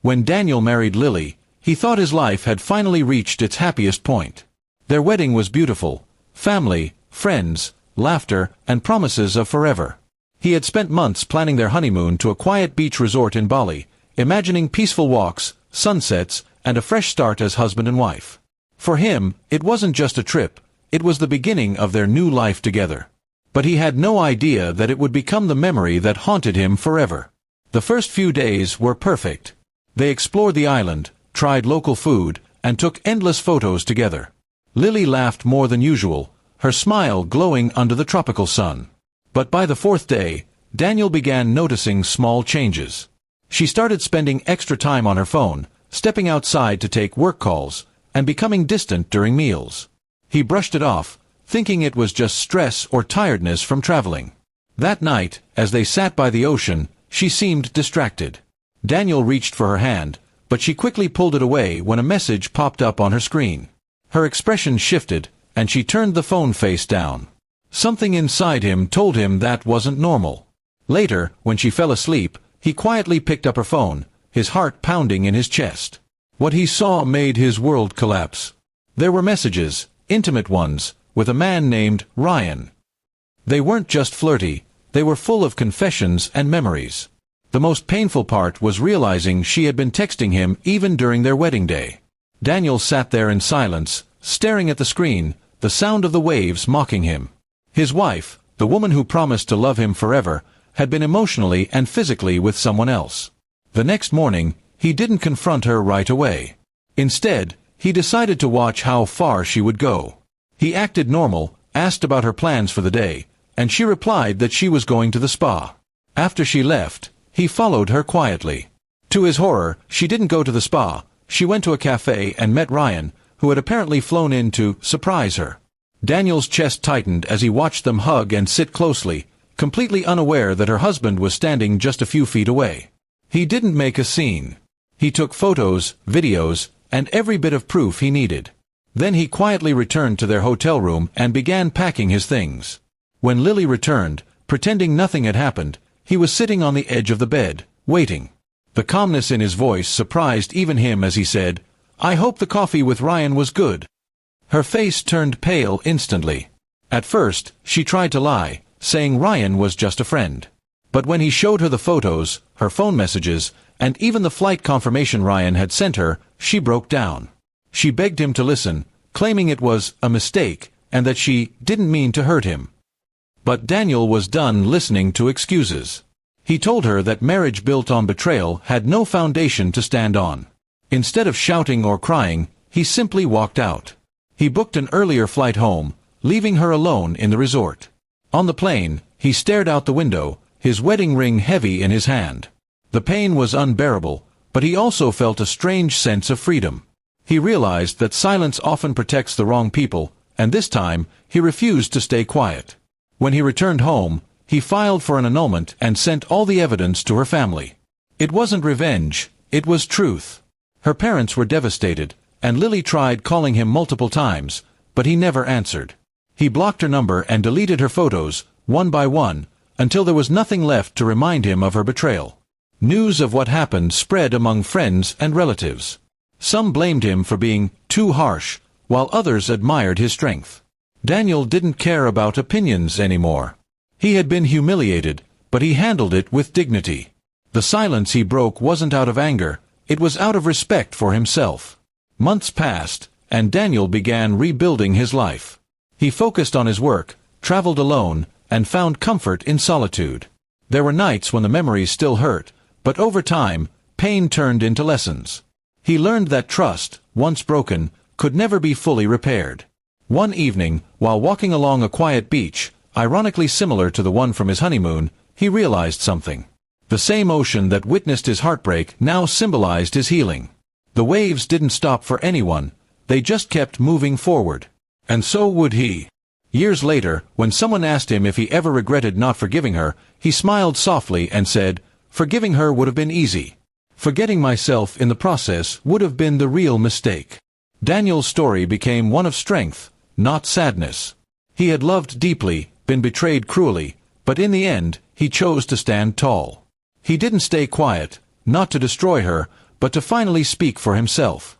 When Daniel married Lily, he thought his life had finally reached its happiest point. Their wedding was beautiful. Family, friends, laughter, and promises of forever. He had spent months planning their honeymoon to a quiet beach resort in Bali, imagining peaceful walks, sunsets, and a fresh start as husband and wife. For him, it wasn't just a trip, it was the beginning of their new life together. But he had no idea that it would become the memory that haunted him forever. The first few days were perfect. They explored the island, tried local food, and took endless photos together. Lily laughed more than usual, her smile glowing under the tropical sun. But by the fourth day, Daniel began noticing small changes. She started spending extra time on her phone, stepping outside to take work calls, and becoming distant during meals. He brushed it off, thinking it was just stress or tiredness from traveling. That night, as they sat by the ocean, she seemed distracted. Daniel reached for her hand, but she quickly pulled it away when a message popped up on her screen. Her expression shifted, and she turned the phone face down. Something inside him told him that wasn't normal. Later, when she fell asleep, he quietly picked up her phone, his heart pounding in his chest. What he saw made his world collapse. There were messages, intimate ones, with a man named Ryan. They weren't just flirty, they were full of confessions and memories. The most painful part was realizing she had been texting him even during their wedding day. Daniel sat there in silence, staring at the screen, the sound of the waves mocking him. His wife, the woman who promised to love him forever, had been emotionally and physically with someone else. The next morning, he didn't confront her right away. Instead, he decided to watch how far she would go. He acted normal, asked about her plans for the day, and she replied that she was going to the spa. After she left, he followed her quietly. To his horror, she didn't go to the spa. She went to a cafe and met Ryan, who had apparently flown in to surprise her. Daniel's chest tightened as he watched them hug and sit closely, completely unaware that her husband was standing just a few feet away. He didn't make a scene. He took photos, videos, and every bit of proof he needed. Then he quietly returned to their hotel room and began packing his things. When Lily returned, pretending nothing had happened, he was sitting on the edge of the bed, waiting. The calmness in his voice surprised even him as he said, "I hope the coffee with Ryan was good." Her face turned pale instantly. At first, she tried to lie, saying Ryan was just a friend. But when he showed her the photos, her phone messages, and even the flight confirmation Ryan had sent her, she broke down. She begged him to listen, claiming it was a mistake, and that she didn't mean to hurt him. But Daniel was done listening to excuses. He told her that marriage built on betrayal had no foundation to stand on. Instead of shouting or crying, he simply walked out. He booked an earlier flight home, leaving her alone in the resort. On the plane, he stared out the window, his wedding ring heavy in his hand. The pain was unbearable, but he also felt a strange sense of freedom. He realized that silence often protects the wrong people, and this time, he refused to stay quiet. When he returned home, he filed for an annulment and sent all the evidence to her family. It wasn't revenge, it was truth. Her parents were devastated, and Lily tried calling him multiple times, but he never answered. He blocked her number and deleted her photos, one by one, until there was nothing left to remind him of her betrayal. News of what happened spread among friends and relatives. Some blamed him for being too harsh, while others admired his strength. Daniel didn't care about opinions anymore. He had been humiliated, but he handled it with dignity. The silence he broke wasn't out of anger, it was out of respect for himself. Months passed, and Daniel began rebuilding his life. He focused on his work, traveled alone, and found comfort in solitude. There were nights when the memories still hurt, but over time, pain turned into lessons. He learned that trust, once broken, could never be fully repaired. One evening, while walking along a quiet beach, ironically similar to the one from his honeymoon, he realized something. The same ocean that witnessed his heartbreak now symbolized his healing. The waves didn't stop for anyone, they just kept moving forward. And so would he. Years later, when someone asked him if he ever regretted not forgiving her, he smiled softly and said, "Forgiving her would have been easy. Forgetting myself in the process would have been the real mistake." Daniel's story became one of strength, not sadness. He had loved deeply, been betrayed cruelly, but in the end, he chose to stand tall. He didn't stay quiet, not to destroy her, but to finally speak for himself.